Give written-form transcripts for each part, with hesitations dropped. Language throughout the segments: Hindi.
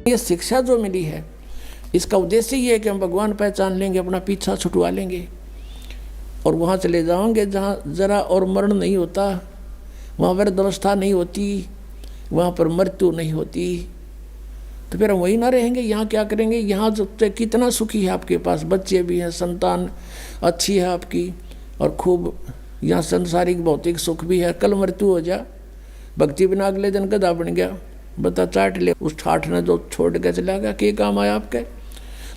ये शिक्षा जो मिली है इसका उद्देश्य ये है कि हम भगवान पहचान लेंगे, अपना पीछा छुटवा लेंगे और वहाँ चले जाओगे जहाँ जरा और मरण नहीं होता, वहाँ वृद्धावस्था नहीं होती, वहाँ पर मृत्यु नहीं होती। तो फिर हम वही ना रहेंगे, यहाँ क्या करेंगे? यहाँ जो कितना सुखी है आपके पास, बच्चे भी हैं, संतान अच्छी है आपकी और खूब यहाँ संसारिक भौतिक सुख भी है। कल मृत्यु हो जा, भक्ति बिना अगले दिन गधा बन गया, बता चाट ले उस ठाठ ने जो छोड़ के चला गया, क्या काम आया आपके?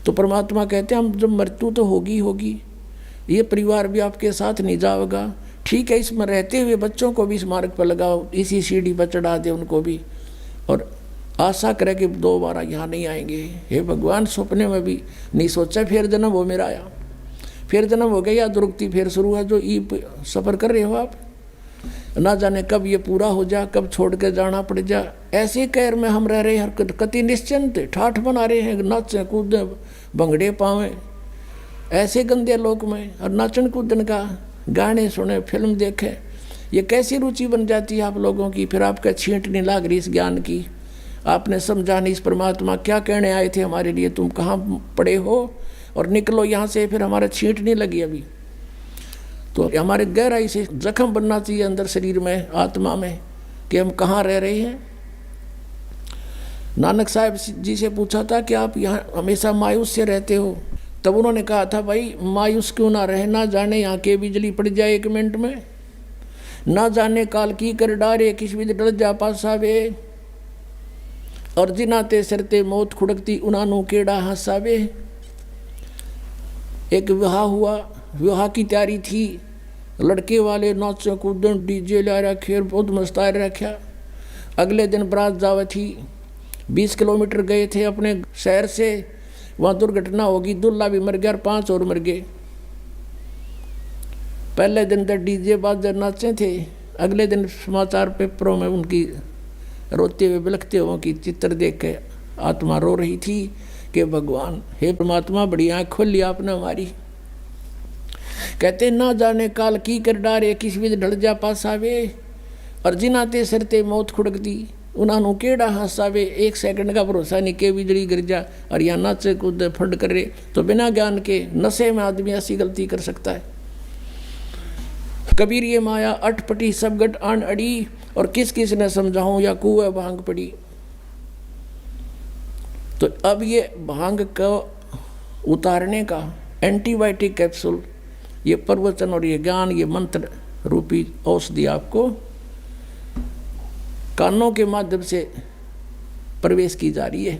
तो परमात्मा कहते हैं हम जब मृत्यु तो होगी होगी, ये परिवार भी आपके साथ नहीं जाएगा, ठीक है, इसमें रहते हुए बच्चों को भी इस मार्ग पर लगाओ, इसी सीढ़ी पर चढ़ा दे उनको भी, और आशा करे कि दोबारा यहाँ नहीं आएंगे। हे भगवान, सपने में भी नहीं सोचा फिर जन्म हो मेरा आया, फिर जन्म हो गया या दुर्गति फिर शुरू है जो ई सफ़र कर रहे हो आप, ना जाने कब ये पूरा हो जा, कब छोड़ के जाना पड़ जा। ऐसे कैर में हम रह रहे हैं, कति निश्चिंत ठाठ बना रहे हैं, नाचें कूदें भंगड़े पावें ऐसे गंदे लोक में, और नाचन कूदन का गाने सुने फिल्म देखें, ये कैसी रुचि बन जाती है आप लोगों की। फिर आपका छींट नहीं लाग रही इस ज्ञान की, आपने समझा नहीं इस परमात्मा क्या कहने आए थे हमारे लिए, तुम कहाँ पड़े हो और निकलो यहाँ से, फिर हमारा छींट नहीं लगी अभी। तो हमारे गहराई से जख्म बनना चाहिए अंदर शरीर में, आत्मा में, कि हम कहाँ रह रहे हैं। नानक साहब जी से पूछा था कि आप यहाँ हमेशा मायूस से रहते हो, तब उन्होंने कहा था भाई मायूस क्यों ना रहे, ना जाने यहाँ के बिजली पड़ जाए 1 मिनट में, ना जाने काल की कर डारे किस विध डल जा पासावे, और जिनाते सरते मौत खुड़कती उनानू केड़ा हंसावे। एक विवाह हुआ, विवाह की तैयारी थी, लड़के वाले नाचों कूदन डीजे ला रखे, बहुत मस्ता रखा। अगले दिन बारात जावे थी, 20 किलोमीटर गए थे अपने शहर से, वहाँ दुर्घटना होगी, दूल्हा भी मर गया और 5 और मर गए। पहले दिन तक डीजे बाजे नाचे थे, अगले दिन समाचार पेपरों में उनकी रोते हुए बिलखते हुए की चित्र देख के आत्मा रो रही थी कि भगवान, हे परमात्मा, बड़ी आँख खोली आपने हमारी। कहते ना जाने काल की कर डारे किस विध ढल जा पासावे, और जिनाते सरते मौत खुड़कती उन्होंने केड़ा हंसावे। 1 सेकंड का भरोसा नहीं के बिजली गिर जा और यहाँ नाचे कूद फंड करे, तो बिना ज्ञान के नशे में आदमी ऐसी गलती कर सकता है। कबीर ये माया अटपटी सब गट आन अड़ी, और किस किस ने समझाऊं या कुएं भांग पड़ी। तो अब ये भांग को उतारने का एंटीबायोटिक कैप्सूल, ये प्रवचन और ये ज्ञान, ये मंत्र रूपी औषधि आपको कानों के माध्यम से प्रवेश की जा रही है।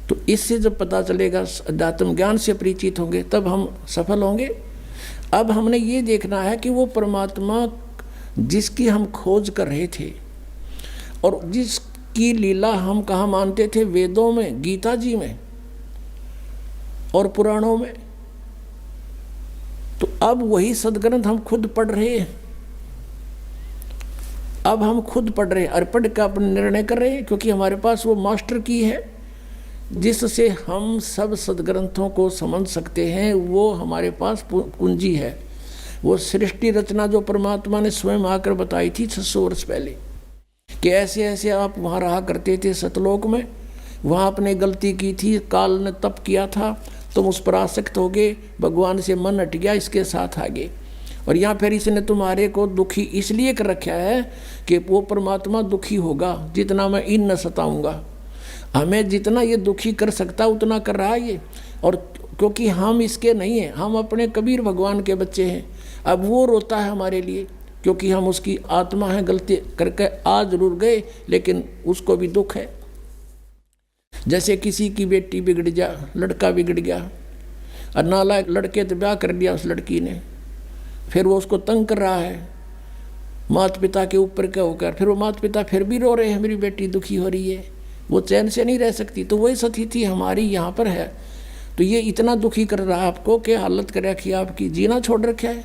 तो इससे जब पता चलेगा, अध्यात्म ज्ञान से परिचित होंगे, तब हम सफल होंगे। अब हमने ये देखना है कि वो परमात्मा जिसकी हम खोज कर रहे थे और जिसकी लीला हम कहाँ मानते थे, वेदों में, गीता जी में और पुराणों में, तो अब वही सदग्रंथ हम खुद पढ़ रहे हैं। अब हम खुद पढ़ रहे हैं और पढ़ का अपने निर्णय कर रहे हैं, क्योंकि हमारे पास वो मास्टर की है जिससे हम सब सदग्रंथों को समझ सकते हैं। वो हमारे पास कुंजी है, वो सृष्टि रचना जो परमात्मा ने स्वयं आकर बताई थी 600 वर्ष पहले, कि ऐसे ऐसे आप वहाँ रहा करते थे सतलोक में, वहाँ आपने गलती की थी, काल ने तप किया था, तुम उस पर आसक्त हो गए, भगवान से मन हट गया, इसके साथ आगे, और यहाँ फिर इसने तुम्हारे को दुखी इसलिए कर रखा है कि वो परमात्मा दुखी होगा जितना मैं इन न सताऊँगा। हमें जितना ये दुखी कर सकता उतना कर रहा है ये, और क्योंकि हम इसके नहीं हैं, हम अपने कबीर भगवान के बच्चे हैं। अब वो रोता है हमारे लिए क्योंकि हम उसकी आत्मा है, गलती करके आ जरूर गए लेकिन उसको भी दुख है। जैसे किसी की बेटी बिगड़ जा, लड़का बिगड़ गया और नालायक लड़के तो ब्याह कर दिया उस लड़की ने, फिर वो उसको तंग कर रहा है माता पिता के ऊपर क्या होकर, फिर वो माता पिता फिर भी रो रहे हैं, मेरी बेटी दुखी हो रही है, वो चैन से नहीं रह सकती। तो वही स्थिति हमारी यहाँ पर है। तो ये इतना दुखी कर रहा है आपको कि हालत कर रखी आपकी, जीना छोड़ रखा है,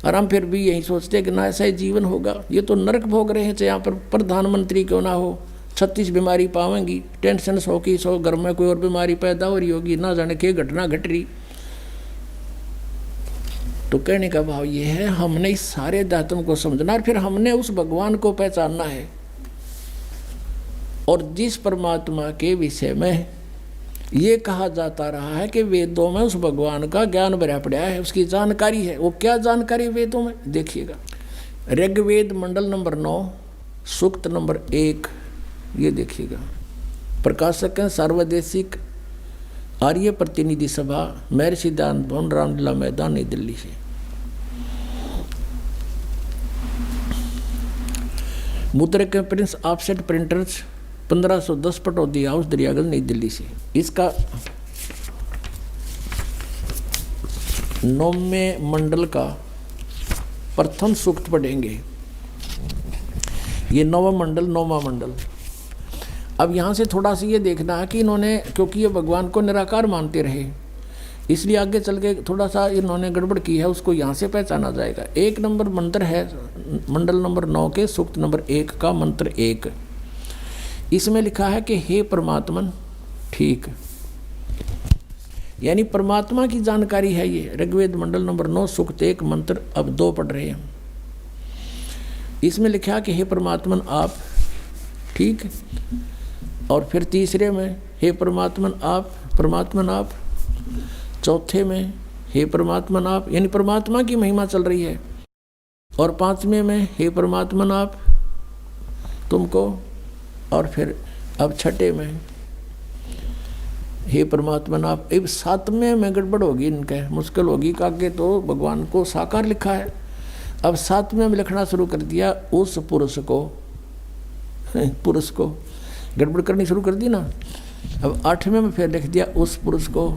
और हम फिर भी यही सोचते हैं कि ना ऐसा ही जीवन होगा। ये तो नरक भोग रहे हैं, चाहे यहाँ पर प्रधानमंत्री क्यों ना हो, 36 बीमारी पावेंगी, टेंशन 100 की 100, घर में कोई और बीमारी पैदा हो रही होगी, ना जाने क्या घटना घट रही। तो कहने का भाव ये है, हमने इस सारे अध्यात्म को समझना और फिर हमने उस भगवान को पहचानना है। और जिस परमात्मा के विषय में ये कहा जाता रहा है कि वेदों में उस भगवान का ज्ञान भरा पड़ा है, उसकी जानकारी है, वो क्या जानकारी वेदों में देखिएगा। ऋग्वेद मंडल नंबर 9 सूक्त नंबर 1, ये देखिएगा। प्रकाशक हैं सर्वदेशिक आर्य प्रतिनिधि सभा, महर्षि दयानंद भवन, रामलीला मैदान, नई दिल्ली से। मुद्रक के Prince offset printers 1510 Pataudi house, Daryaganj, नई दिल्ली से। इसका 9वें मंडल का प्रथम सूक्त पढ़ेंगे। ये 9वां मंडल, 9वां मंडल। अब यहाँ से थोड़ा सा ये देखना है कि इन्होंने, क्योंकि ये भगवान को निराकार मानते रहे, इसलिए आगे चल के थोड़ा सा इन्होंने गड़बड़ की है, उसको यहाँ से पहचाना जाएगा। 1 नंबर मंत्र है मंडल नंबर 9 के सूक्त नंबर 1 का मंत्र 1। इसमें लिखा है कि हे परमात्मन, ठीक, यानी परमात्मा की जानकारी है ये। ऋग्वेद मंडल नंबर 9 सूक्त 1 मंत्र अब 2 पढ़ रहे हैं। इसमें लिखा कि हे परमात्मन आप, ठीक। और फिर तीसरे में हे परमात्मन आप, परमात्मन आप। चौथे में हे परमात्मन आप, यानी परमात्मा की महिमा चल रही है। और 5वें में हे परमात्मन आप तुमको। और फिर अब 6ठे में हे परमात्मन आप। अब 7वें में गड़बड़ होगी, इनके मुश्किल होगी, आगे तो भगवान को साकार लिखा है। अब 7वें में लिखना शुरू कर दिया उस पुरुष को, पुरुष को गड़बड़ करनी शुरू कर दी ना। अब 8वें में फिर लिख दिया उस पुरुष को,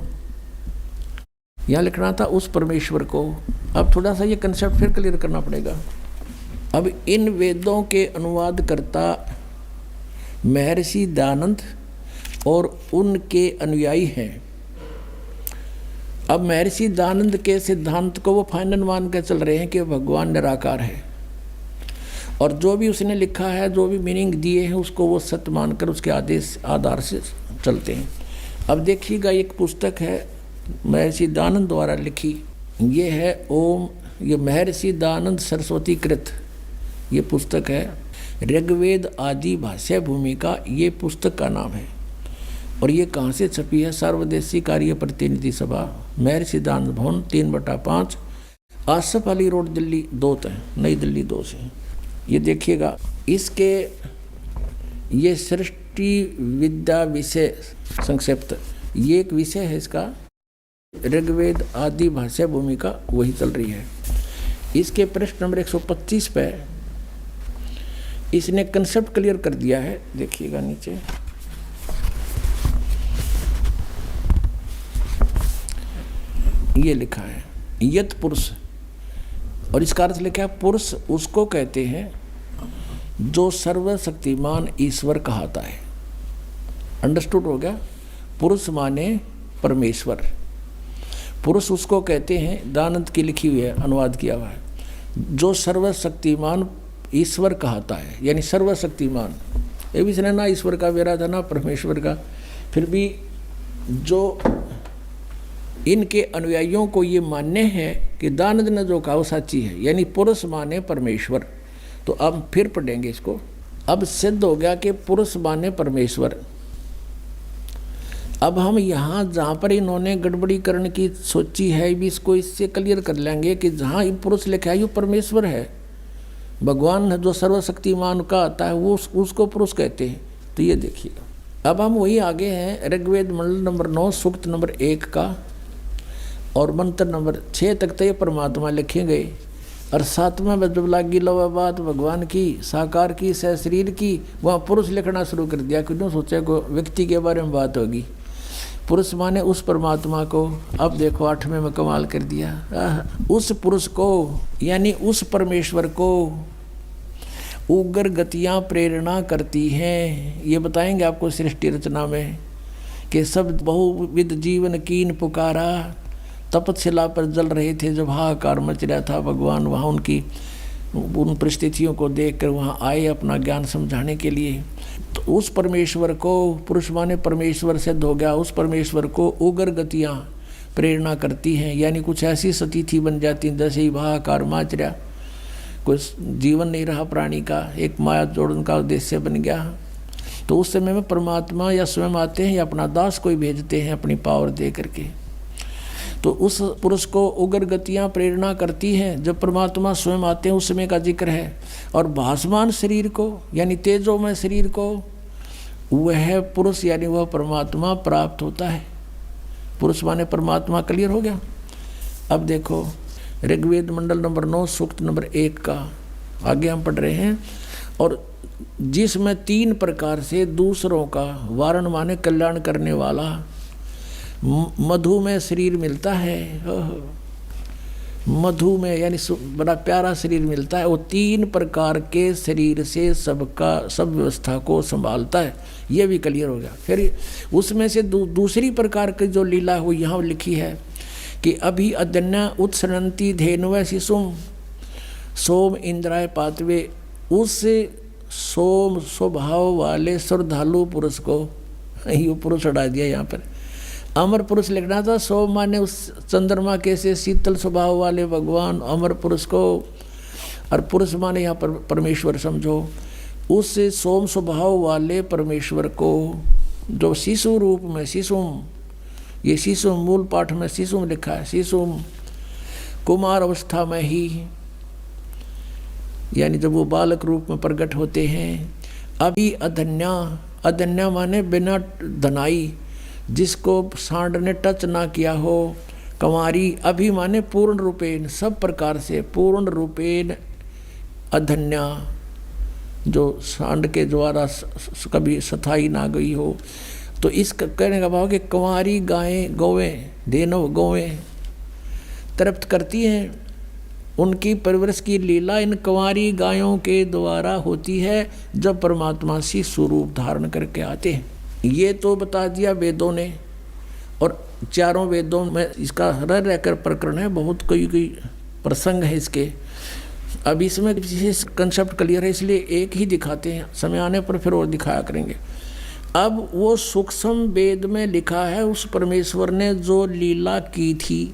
यहाँ लिखना था उस परमेश्वर को। अब थोड़ा सा ये कंसेप्ट फिर क्लियर करना पड़ेगा। अब इन वेदों के अनुवादकर्ता महर्षि दयानंद और उनके अनुयायी हैं। अब महर्षि दयानंद के सिद्धांत को वो फाइनल मान कर चल रहे हैं कि भगवान निराकार है, और जो भी उसने लिखा है, जो भी मीनिंग दिए हैं, उसको वो सत्य मानकर उसके आधार से चलते हैं। अब देखिएगा, एक पुस्तक है महर्षि दयानंद द्वारा लिखी, ये है ओम, ये महर्षि दयानंद सरस्वती कृत ये पुस्तक है। ऋग्वेद आदि भाष्य भूमिका ये पुस्तक का नाम है। और ये कहाँ से छपी है? सर्वदेशिक आर्य प्रतिनिधि सभा, महर्षि दयानंद भवन, 3/5, आसफ अली रोड, दिल्ली 2 नई दिल्ली 2 से। ये देखिएगा, इसके ये सृष्टि विद्या विषय संक्षिप्त, ये एक विषय है इसका। ऋग्वेद आदि भाष्य भूमिका वही चल रही है। इसके पृष्ठ नंबर 125 पे इसने कंसेप्ट क्लियर कर दिया है। देखिएगा नीचे, ये लिखा है यत पुरुष, और इसका अर्थ लिखा है पुरुष उसको कहते हैं जो सर्वशक्तिमान ईश्वर कहाता है। अंडरस्टूड हो गया? पुरुष माने परमेश्वर, पुरुष उसको कहते हैं, दयानंद की लिखी हुई है, अनुवाद किया हुआ है, जो सर्वशक्तिमान ईश्वर कहाता है, यानी सर्वशक्तिमान। ये भी इसने ना ईश्वर का वेरा था ना परमेश्वर का, फिर भी जो इनके अनुयायियों को ये मानने हैं कि दयानंद ने जो कहा वो सच्ची है, यानी पुरुष माने परमेश्वर। तो अब फिर पढ़ेंगे इसको। अब सिद्ध हो गया कि पुरुष माने परमेश्वर। अब हम यहाँ जहाँ पर इन्होंने गड़बड़ीकरण की सोची है भी, इसको इससे क्लियर कर लेंगे कि जहाँ पुरुष लिखा है वो परमेश्वर है, भगवान जो सर्वशक्तिमान का आता है वो उसको पुरुष कहते हैं। तो ये देखिएगा, अब हम वही आगे हैं। ऋग्वेद मंडल नंबर 9 सूक्त नंबर 1 का और मंत्र नंबर 6 तक तो ये परमात्मा लिखे गए, और 7वें में जब लागी लवा बात भगवान की साकार की सह शरीर की, वहाँ पुरुष लिखना शुरू कर दिया। क्यों सोचा को व्यक्ति के बारे में बात होगी, पुरुष माने उस परमात्मा को। अब देखो 8वें में कमाल कर दिया, उस पुरुष को यानी उस परमेश्वर को उग्र गतियाँ प्रेरणा करती हैं। ये बताएंगे आपको सृष्टि रचना में कि सब बहुविध जीवन कीन पुकारा, तपशिला पर जल रहे थे जब हाहाकार मच रहा था। भगवान वहाँ उन परिस्थितियों को देखकर वहाँ आए अपना ज्ञान समझाने के लिए। तो उस परमेश्वर को, पुरुष माने परमेश्वर सिद्ध हो गया, उस परमेश्वर को उग्र गतियाँ प्रेरणा करती हैं, यानी कुछ ऐसी स्थिति बन जाती है जैसे ही भाहाकार माचर्या, कुछ जीवन नहीं रहा प्राणी का, एक माया जोड़न का उद्देश्य बन गया। तो उस समय में परमात्मा या स्वयं आते हैं या अपना दास कोई भेजते हैं अपनी पावर दे करके। तो उस पुरुष को उग्र गतियाँ प्रेरणा करती हैं। जब परमात्मा स्वयं आते हैं उस समय का जिक्र है। और भासमान शरीर को यानी तेजोमय शरीर को वह पुरुष यानी वह परमात्मा प्राप्त होता है। पुरुष माने परमात्मा। क्लियर हो गया। अब देखो ऋग्वेद मंडल नंबर 9 सूक्त नंबर 1 का आगे हम पढ़ रहे हैं। और जिसमें 3 प्रकार से दूसरों का वारण माने कल्याण करने वाला मधु में शरीर मिलता है। मधु में यानी बड़ा प्यारा शरीर मिलता है। वो 3 प्रकार के शरीर से सबका सब व्यवस्था को संभालता है। ये भी क्लियर हो गया। फिर उसमें से दूसरी प्रकार की जो लीला वो यहाँ लिखी है कि अभी अदन्या उत्सरंती धेनुव शिशुम सोम इंद्राय पातवे। उस सोम स्वभाव वाले श्रद्धालु पुरुष को, ये पुरुष हटा दिया यहाँ पर, अमर पुरुष लिखना था। सोम माने उस चंद्रमा के से शीतल स्वभाव वाले भगवान अमर पुरुष को, और पुरुष माने यहाँ पर परमेश्वर समझो। उस सोम स्वभाव वाले परमेश्वर को जो शिशु रूप में, शिशुम, ये शिशुम मूल पाठ में शिशुम लिखा है। शिशुम कुमार अवस्था में ही यानी जब वो बालक रूप में प्रकट होते हैं। अभी अधन्या, अधन्या माने बिना धनाई, जिसको सांड ने टच ना किया हो। कंवारी, अभी माने पूर्ण रूपेण, सब प्रकार से पूर्ण रूपेण अधन्या, जो सांड के द्वारा कभी सथाई ना गई हो। तो इस कहने का भाव कि कंवारी गायें गौवें धेनु गौवें तृप्त करती हैं। उनकी परवरिश की लीला इन कंवारी गायों के द्वारा होती है जब परमात्मा सी स्वरूप धारण करके आते हैं। ये तो बता दिया वेदों ने, और चारों वेदों में इसका रहकर प्रकरण है। बहुत कोई प्रसंग है इसके। अब इसमें विशेष कंसेप्ट क्लियर है इसलिए एक ही दिखाते हैं, समय आने पर फिर और दिखाया करेंगे। अब वो सूक्ष्म वेद में लिखा है उस परमेश्वर ने जो लीला की थी।